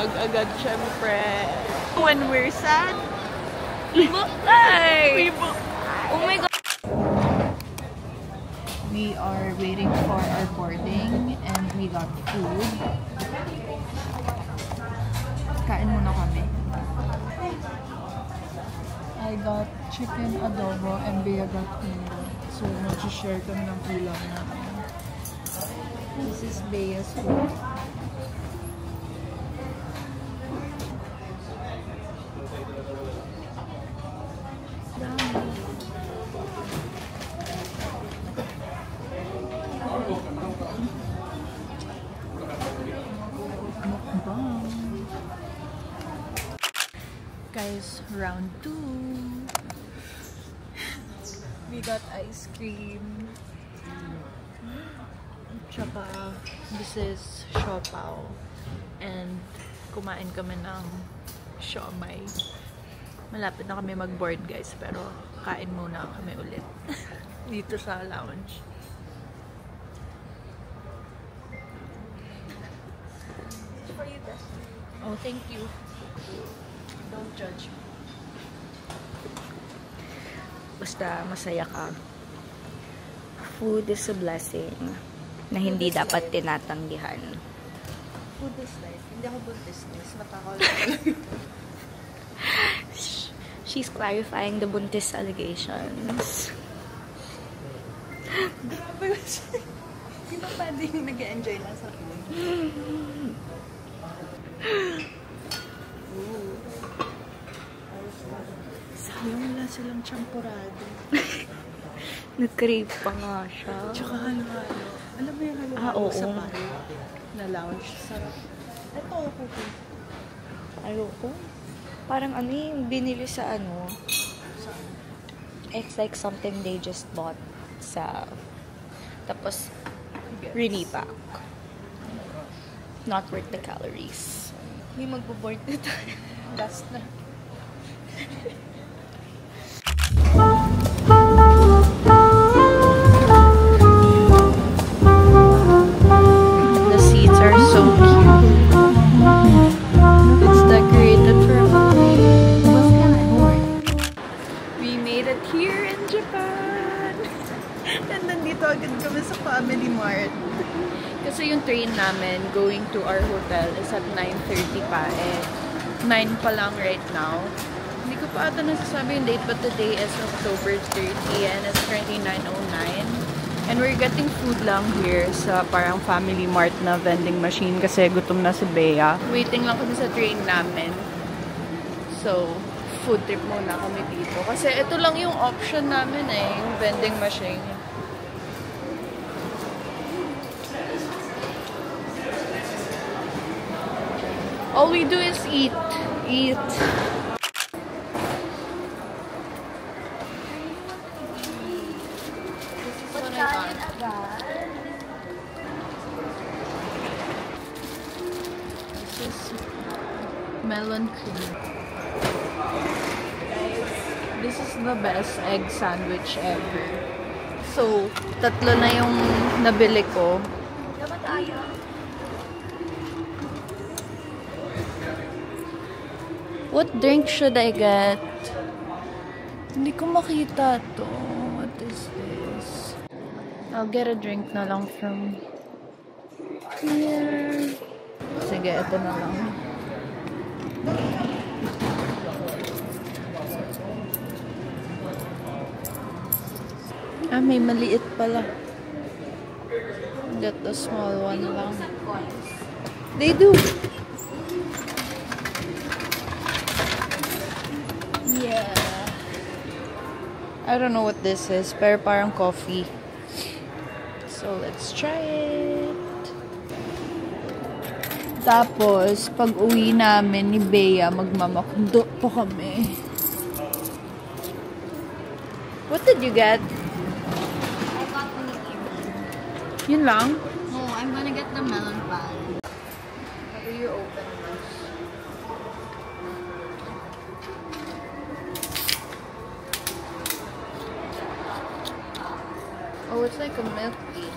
vlog agad, syempre. When we're sad, we buktay! Oh my God! We are waiting for our boarding and we got food. Kain muna kami. I got chicken adobo and Bea got ulo. So, mag-share kami ng ulam namin. This is Bea's food. Guys, round 2. We got ice cream. Tsaka, this is siopao. And kumain kami ng siomai. Malapit na kami mag-board guys, pero kain muna kami ulit. Dito sa lounge. Oh, thank you. Don't judge me. Basta masaya ka. Food is a blessing na hindi dapat tinatanggihan. Food is life. Hindi ako buntis, guys. Matakol lang. She's clarifying the buntis allegations. Grabe siya. Di ba pwedeng nag-enjoy lang sa akin? Sayang wala silang champurado. Nag-crave pa nga siya. Tsaka halo-halo. Alam mo yung halo-halo sa bahay na lounge? Sarap. Ito ako po. Ayoko. Parang ano yung binili sa ano. It's like something they just bought sa tapos rinipack. Not worth the calories. May magbo-board na tayo. Last na. The seats are so cute. It's decorated for a We made it here in Japan! And nandito agad kami sa Family Mart. Kasi yung train namin going to our hotel is at 9:30 pa eh. 9 pa lang right now. Hindi ko pa ata nasasabi yung date, but today is October 30 and it's currently 9:09. And we're getting food lang here sa parang Family Mart na vending machine kasi gutom na si Bea. Waiting lang kami sa train namin. So, food trip muna kami dito. Kasi ito lang yung option namin eh, yung vending machine. All we do is eat. Eat. This is melon cream. This is the best egg sandwich ever. So, tatlo na yung nabili ko. What drink should I get? Hindi ko makita to. What is this? I'll get a drink na lang from here. Sige, ito na lang. Ah, may maliit pala. Get the small one lang. They do. Yeah. I don't know what this is, pero parang coffee. So, let's try it. Tapos, pag uwi namin ni Bea, magmamakdo po kami. What did you get? I got the Yun lang? No, I'm gonna get the melon pie. How do you open this? Oh, it's like a milk tea.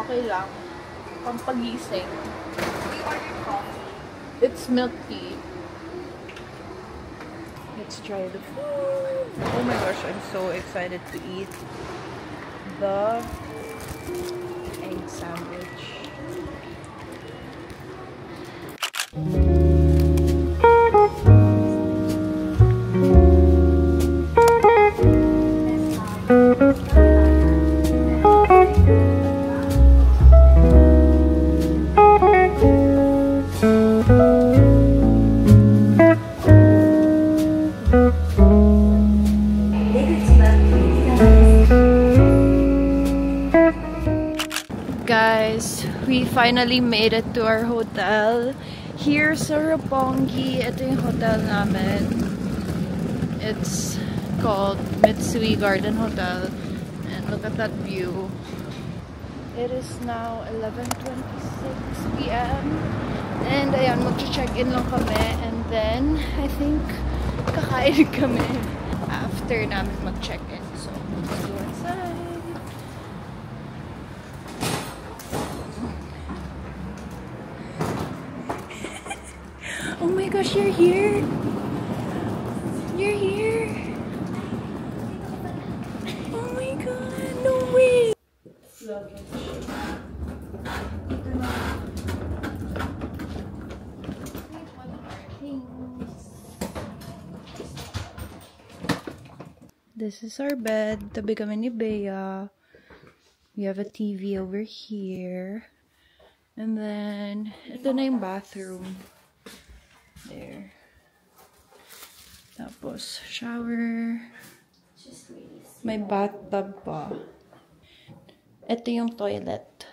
Okay lang. Pampagising. We ordered coffee. It's milk tea. Let's try the food. Oh my gosh, I'm so excited to eat the egg sandwich. Guys, we finally made it to our hotel here sa Roppongi. Ito yung hotel namin. It's called Mitsui Garden Hotel. And look at that view. It is now 11:26 p.m. And ayan, mag-check-in lang kami. And then, I think, kakain kami after namin mag-check-in. So, let's go inside. Oh my gosh, you're here! You're here! Oh my god, no way! This is our bed. Tabi kami ni Bea. We have a TV over here. And then, ito na yung bathroom. There. Tapos, shower. May bathtub pa. Ito yung toilet.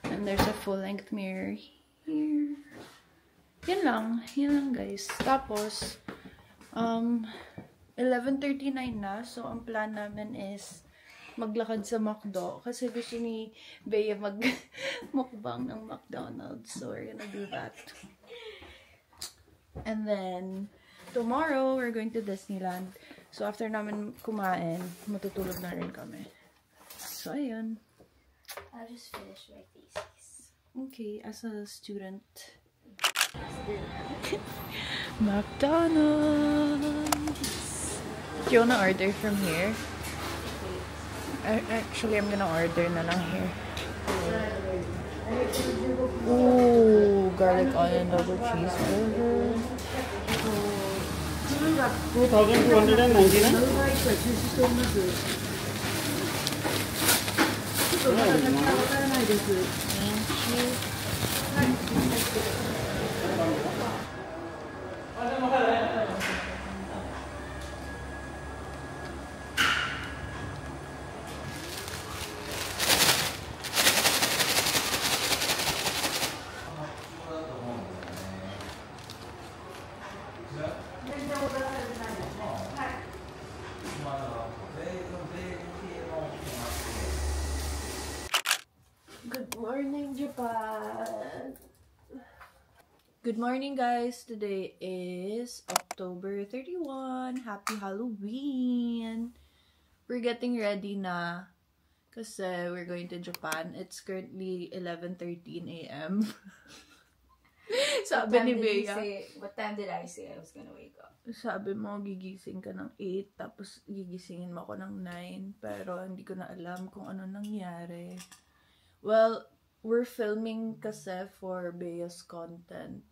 And there's a full-length mirror here. Yan lang guys. Tapos, 11:39 na. So, ang plan namin is maglakad sa McDo. Kasi gusto ni Bea mag-mukbang ng McDonald's. So, we're gonna do that. And then, tomorrow, we're going to Disneyland. So, after namin kumain, matutulog na rin kami. So, ayun. I'll just finish my thesis. Okay, as a student. McDonald's! Do you wanna order from here? Actually, I'm gonna order na lang here. Ooh, garlic onion double cheeseburger. 'Good morning, Japan! Good morning, guys! Today is October 31. Happy Halloween! We're getting ready na kasi we're going to Japan. It's currently 11:13 a.m. Sabi ni Bea. What time did I say I was gonna wake up? Sabi mo, gigising ka ng 8, tapos gigisingin mo ako ng 9, pero hindi ko na alam kung ano nangyari. Well, we're filming kasi for Bea's content.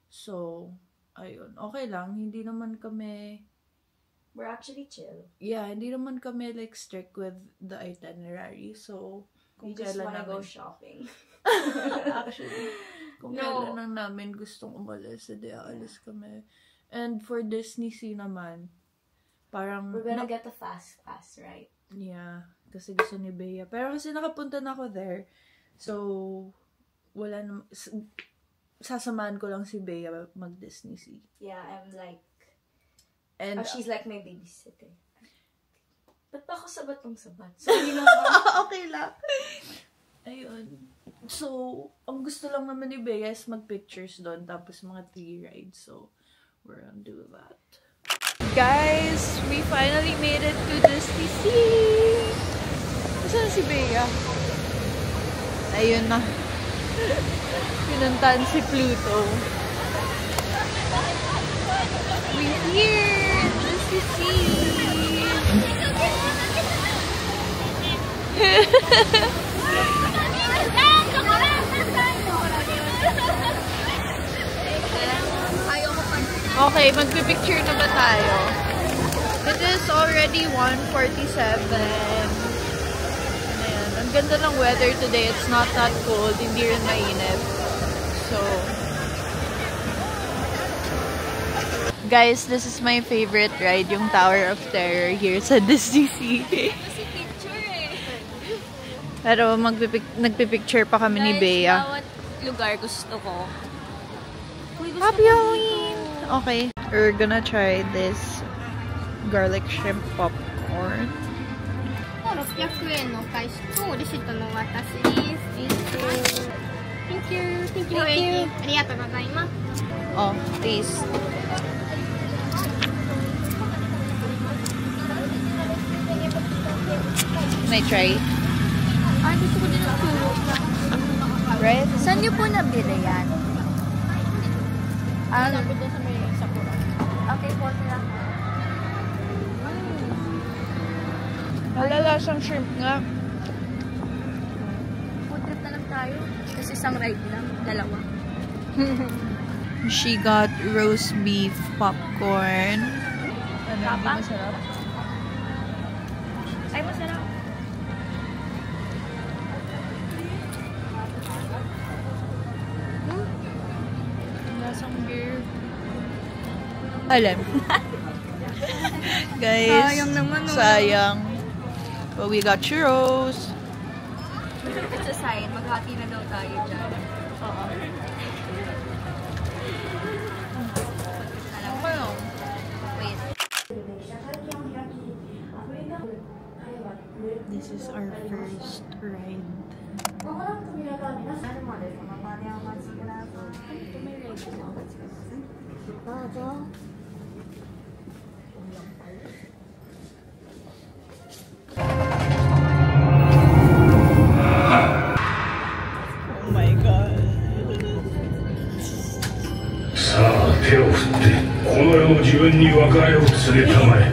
So, ayun. Okay lang. Hindi naman kami... We're actually chill. Yeah, hindi naman kami like strict with the itinerary. So, we just wanna go shopping. Actually, kung kailan lang namin gustong umalis, edi aalis kami. And for Disney Sea naman, parang... We're gonna get the fast pass, right? Yeah. Kasi gusto ni Bea. Pero kasi nakapunta na ako there. So, wala na... Sasamahan ko lang si Bea mag-Disney Sea. Yeah, I'm like... And, she's like my babysitter. Ba't ba ako sabat-sabat? Sorry naman. Okay lang. Ayun. So, ang gusto lang naman ni Bea is mag-pictures doon. Tapos mga 3 rides. So, we're gonna do that. Guys, we finally made it to Disney Sea. Nasaan si Bea? Ayun na. Pinuntahan si Pluto. We're here! This is Okay, magpipicture na ba tayo? It is already 1:47. Ayan, ang ganda ng weather today. It's not that cold, hindi rin mainit. So, guys, this is my favorite ride, yung Tower of Terror here sa Disney Sea. Pero nagpipicture pa kami ni Bea. Bawat lugar gusto ko. Happy Halloween! Okay, we're gonna try this garlic shrimp popcorn. 600円のお返しとレシートのお渡しです。Thank you. Thank you. Thank you. ありがとうございます。Oh, please. May try? Ay, gusto ko din ng tulog. Right? Saan niyo po nabili yan? Sabi doon sa may Sakura. Okay po, sila. Malalasang shrimp nga. Food trip na lang tayo. Kasi isang ride lang. Dalawa. She got roast beef popcorn. Ano, hindi masarap? Ay, masarap. Lasang beer. Alam. Guys, Sayang naman, oh. sayang. But we got churros. It's a sign. Maghati na daw tayo dyan. Oo. Alam ko. Wait. This is our first ride. Oh my god. さあ手を振ってこの世の自分に別れを告げたまえ。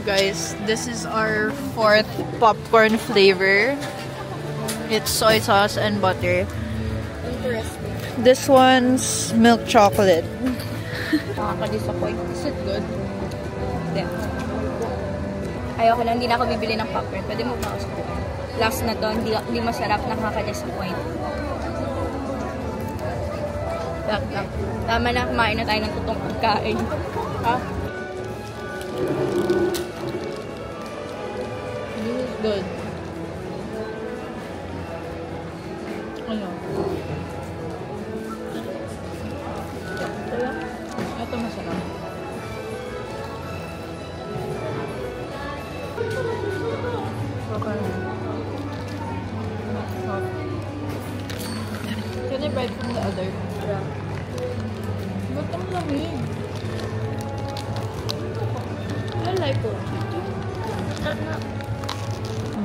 Guys, this is our fourth popcorn flavor. It's soy sauce and butter. Interesting. This one's milk chocolate. Nakaka-disappoint. Is it good? Hindi. Ayoko na, hindi na ako bibili ng popcorn. Pwede mo pa ako. Last na to, hindi masarap, nakaka-disappoint. Tama na, kumain na tayo ng totoong pagkain. Ha? This is good. Ano? Ito masarap. Okay. Can I bite from the other? Yeah. Ba't ang lamig? I like it.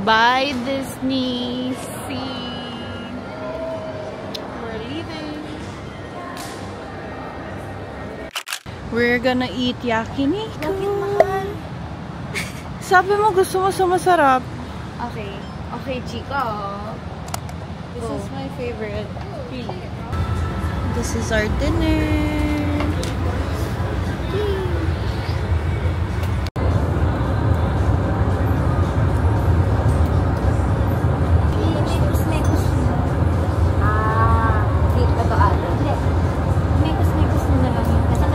Bye, Disney Sea. We're leaving. We're gonna eat yakiniku. Sabi mo gusto mo sa masarap. Okay. Okay, Chico. This is my favorite. Really. This is our dinner. Dito to ate. Hindi. Mekos na lang yun. Kasi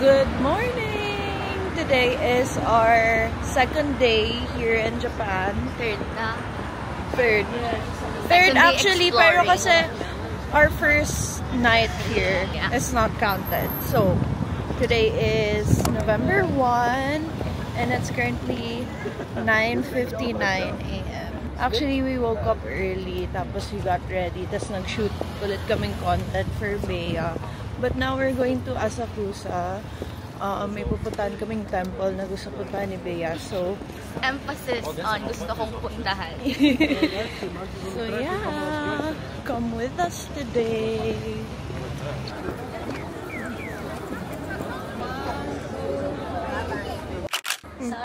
Good morning! Today is our second day here in Japan. Third actually, pero kasi our first night here is not counted. So, today is November 1 and it's currently 9:59 a.m. Actually, we woke up early, tapos we got ready, tapos nag-shoot ulit kaming content for Bea. But now we're going to Asakusa. May pupuntahan kaming temple na gusto puntahan ni Bea. So, emphasis on gusto kong puntahan. So yeah, come with us today.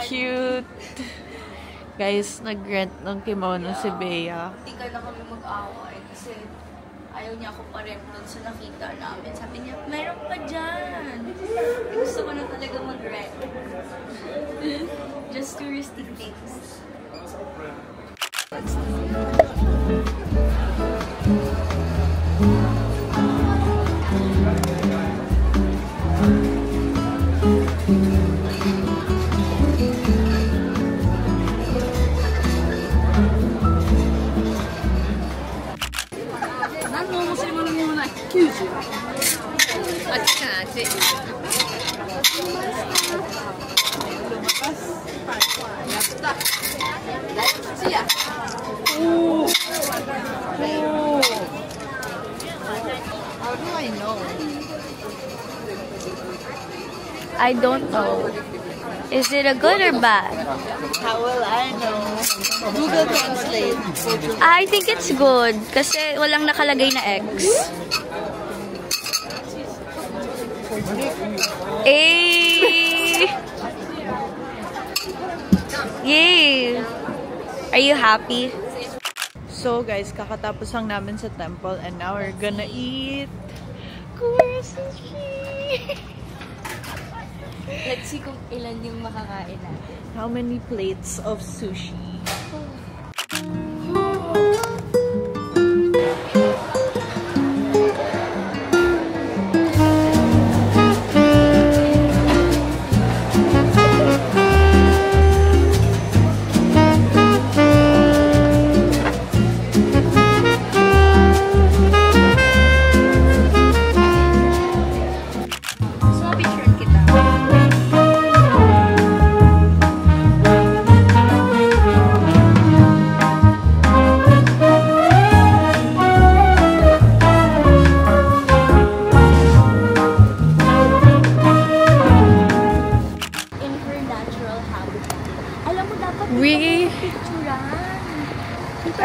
Cute. Guys, nag-rent ng kimono si Bea. Hindi ka na kami mag-away kasi ayaw niya ako pa-rent doon sa nakita namin. Sabi niya, mayroon pa dyan. Gusto ko na talaga mag-rent. Just touristy things. I don't know. Is it a good or bad? How will I know? Google Translate. I think it's good kasi walang nakalagay na X. Yay! Are you happy? So guys, kakatapos lang namin sa temple and now we're gonna eat sushi. Let's see kung ilan yung makakain natin. How many plates of sushi?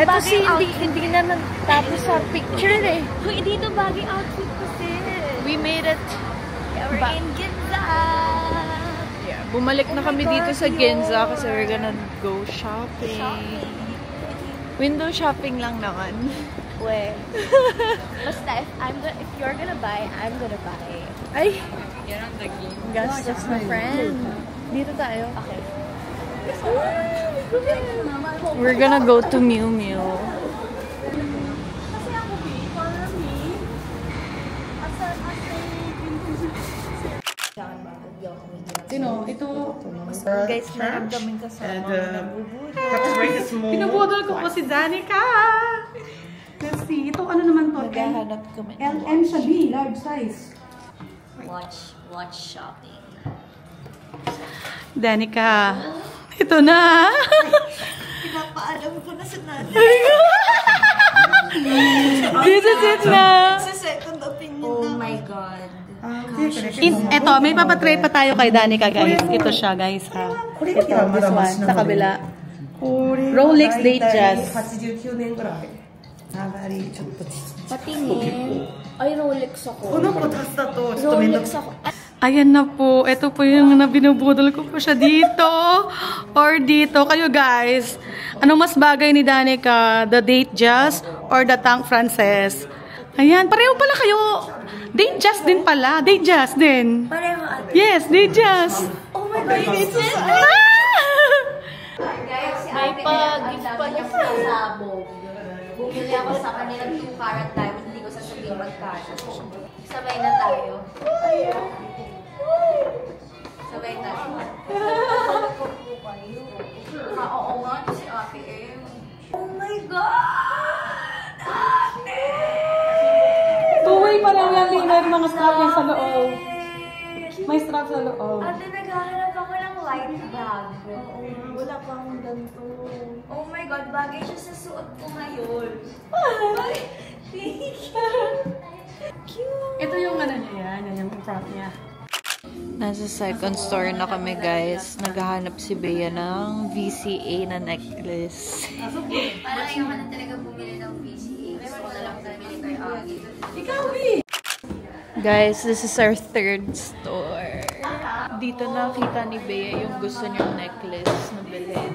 Ito si hindi na nagtapos sa picture eh. Uy, dito bagay outfit kasi. We made it. Yeah, we're in Ginza. Yeah, bumalik na kami dito sa Ginza kasi we're gonna go shopping. Window shopping lang naman. Well, basta if you're gonna buy, I'm gonna buy. Ay! Yan ang dagi. Gastos na friend. Dito tayo. Okay. We're gonna go to Miu Miu. Sino? Ito. Guys, meron kaming kasama na nabubudol. Pinabudol ko po si Danica. Let's see. Ito ano naman to? Naghahanap kami. M siya B, large size. Watch shopping. Danica. Ito na. Pinapaalam ko na sa nanay. This is it na. Sa second opinion Oh na. my God. Ito, may papatry pa tayo kay Danica, guys. Ito siya, guys, ha. Ito, this one, sa kabila. Rolex Datejust. Patingin. Ay, Rolex ako. Rolex ako. Ayan na po. Ito po yung binubudol ko po siya dito. Or dito. Kayo, guys. Anong mas bagay ni Danica? The Datejust or the Tank Frances? Ayan. Pareho pala kayo. Datejust din pala. Datejust din. Pareho ate. Yes, Datejust. Oh my God, it's it. Guys, si ate pag-gift pa niya sa sabog. Bumili ako sa kanilang 2 carat diamond. Hindi ko sasabihin magkano. Sabay na tayo. strap sa loob. Ate, naghahanap ako ng white bag. Wala pa akong ganito. Oh my God, bagay siya sa suot ko ngayon. Thank you. Cute. Ito yung ano niya yan. Yan yung front niya. Nasa second store na kami, guys. Naghahanap si Bea ng VCA na necklace. Parang ayaw na talaga bumili ng VCA. Gusto ko na lang bumili kay Aki. Ikaw, B! Guys, this is our third store. Dito nakita ni Bea yung gusto niyang necklace na bilhin.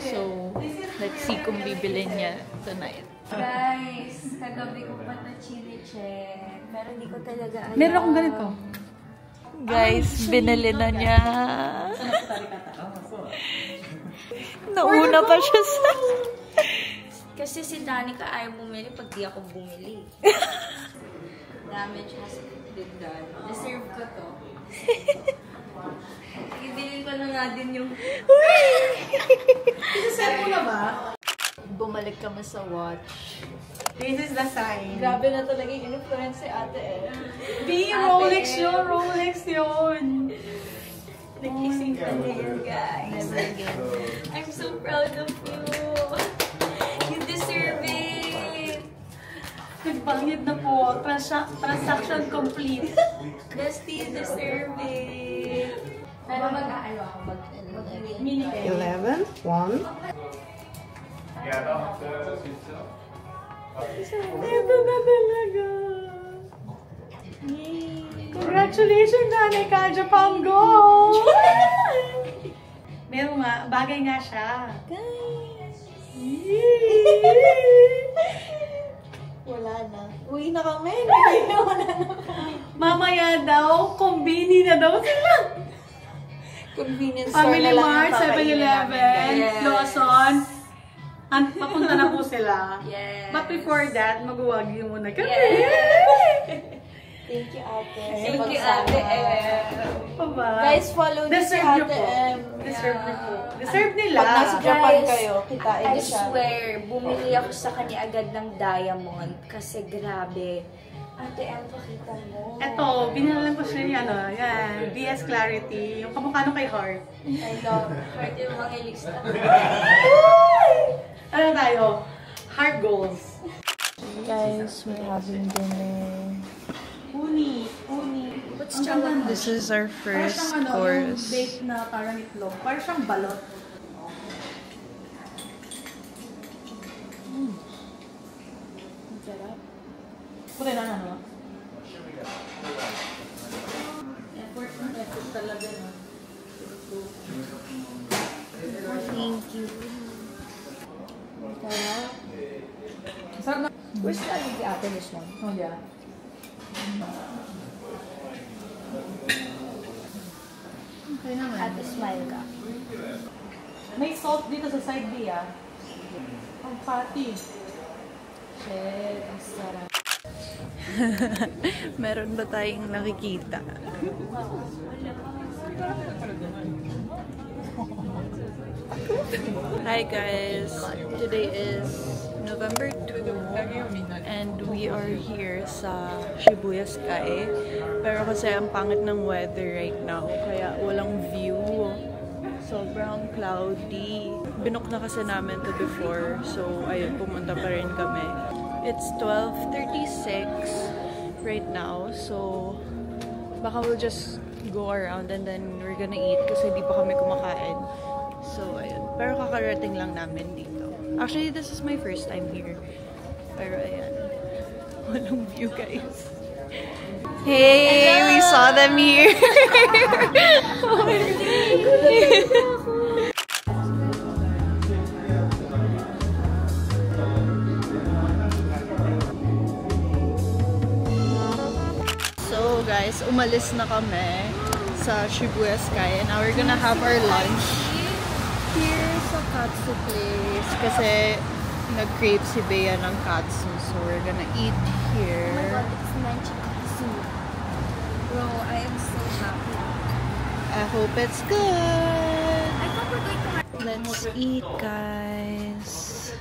So, let's see kung bibilin niya tonight. Guys, kagabi ko pa na chine-check. Pero hindi ko talaga alam. Meron akong ganito. Guys, binili na niya. Nauna pa siya sa... Kasi si Danica ayaw bumili pag di ako bumili. Damage has been done. Deserve ko to. Ibilin ko na nga din yung... Isa-set mo na ba? Bumalik kami sa watch. This is the sign. Grabe na talaga yung influence si Ate eh. B, Rolex yun. Rolex yun. Nag-ising ka na yun, guys. Never again. I'm so proud of you. You deserve it. Nagbayad na po. Transaction complete. Bestie, you deserve it. Pero mag-aano ako Mini 11, 1. Ito na talaga. Congratulations, Danica! Japan goal! Meron nga. Bagay nga siya. Wala na. Uwi na kami. Mamaya daw, kombini na daw sila. Convenience store Family na lang Mart, yung kakainin 7-Eleven, namin, guys. Lawson. Papunta na po sila. Yes. But before that, mag-uwagi muna kami. Thank you, Ate. Thank you, Ate. Bye-bye. Guys, follow niyo si Deserve niyo Ate po. M. Deserve niyo po. Deserve nila. Pag nasa Japan Guys, kayo, kitain I niyo siya. swear, bumili ako sa kanya agad ng diamond kasi grabe. Ate M, pakita mo. Ito, binalan ko siya yan. Yan, DS Clarity. Yung kamukha nung kay Heart. I love heart yung mga lista. Ano tayo? Heart goals. Guys, we're having dinner. Uni. What's chawan? This is our first course. Yung bake na parang itlog. Parang siyang balot. Pwede na ano? Effort talaga na. Thank you. Sarap na. Where's the ate this one? Oh, yeah. Okay naman. Ate, smile ka. May salt dito sa side B, ah. Ang fatty. Shit, ang sarap. Meron ba tayong nakikita? Hi guys! Today is November 2 and we are here sa Shibuya Sky. Pero kasi ang pangit ng weather right now, kaya walang view. Sobrang cloudy. Binook na kasi namin to before, so ayun, pumunta pa rin kami. It's 12:36 right now, so baka we'll just go around and then we're gonna eat kasi di pa kami kumakain. So, ayun. Pero kakarating lang namin dito. Actually, this is my first time here. Pero ayan. Walang view, guys. Hey! Hello! We saw them here! So, guys, umalis na kami sa Shibuya Sky and now we're gonna have our lunch here sa katsu place kasi nag-crave si Bea ng katsu, so we're gonna eat here. Oh my god, it's Nanchikatsu. Bro, I am so happy. I hope it's good. I thought we're going to have... Let's eat, guys.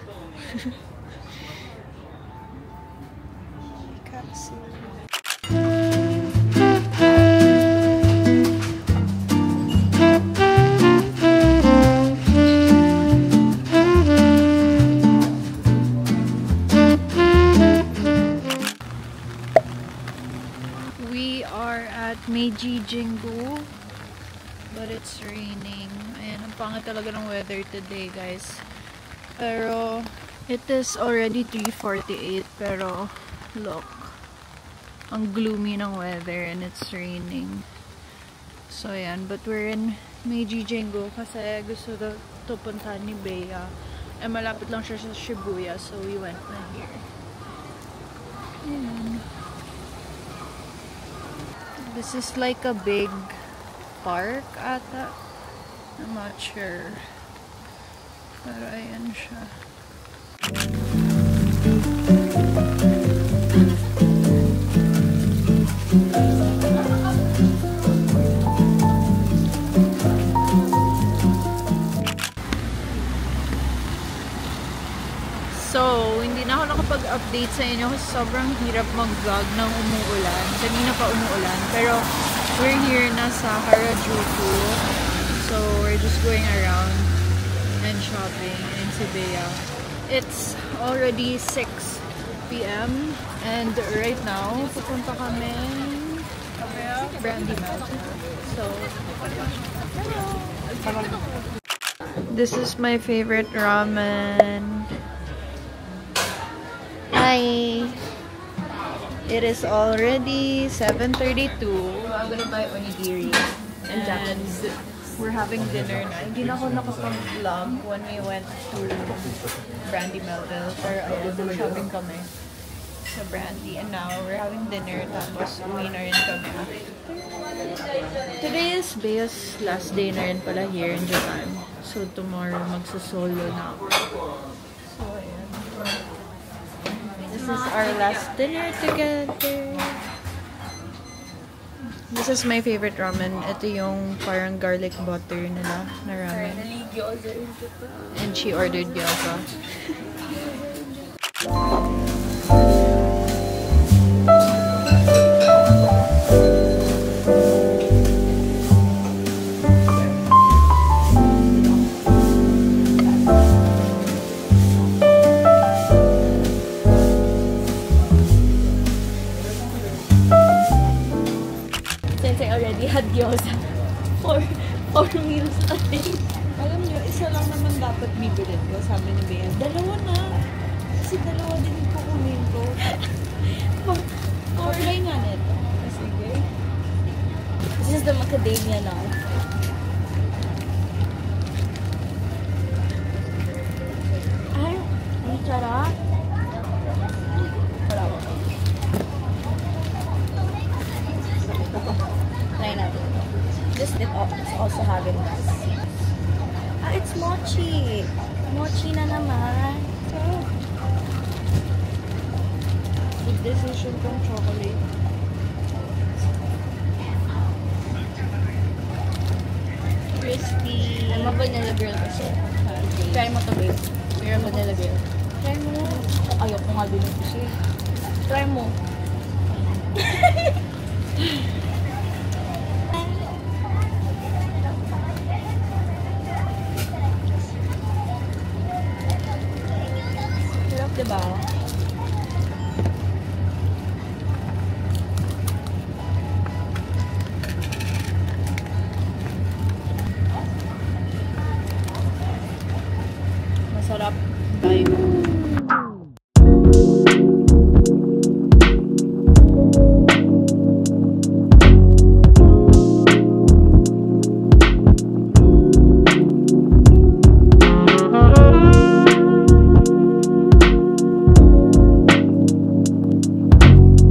Katsu. but it's raining. Ayan, ang pangit talaga ng weather today, guys. Pero, it is already 3:48, pero, look. Ang gloomy ng weather and it's raining. So, ayan. But we're in Meiji Jingo kasi gusto to puntahan ni Bea. Eh, malapit lang siya sa Shibuya, so we went na here. Ayan. This is like a big park ata. I'm not sure. Pero ayan siya. So, hindi na ako nakapag-update sa inyo kasi sobrang hirap mag-vlog ng umuulan. Kanina pa umuulan. Pero, we're here na sa Harajuku. So, we're just going around and shopping in Shibuya. It's already 6 p.m. and right now, pupunta kami Brandy Mountain. So, hello! This is my favorite ramen. Hi! It is already 7:32. I'm gonna buy onigiri and Japanese. We're having dinner na. Hindi na ako nakapag-vlog when we went to Brandy Melville. Pero ayun, shopping kami sa Brandy. And now, we're having dinner. Tapos, uwi na rin kami. Today is Bea's last day na rin pala here in Japan. So, tomorrow, magsa-solo na ako. So, ayan. This is our last dinner together. This is my favorite ramen. Ito yung parang garlic butter nila na ramen. And she ordered gyoza. Had gyoza for 4 meals a day. Alam nyo, isa lang naman dapat bibilin ko, sabi ni Bea. Dalawa na. Kasi dalawa din yung kukunin ko. Try nga nito. Sige. This is the macadamia now. Ay, ang sarap. Try natin. This is also having this. Ah, it's mochi. Mochi na naman. Good decision kong chocolate. Crispy. I'm a vanilla girl kasi. Try mo to, babe. You're a vanilla girl. Try mo. Ayoko nga din ito siya. Try mo.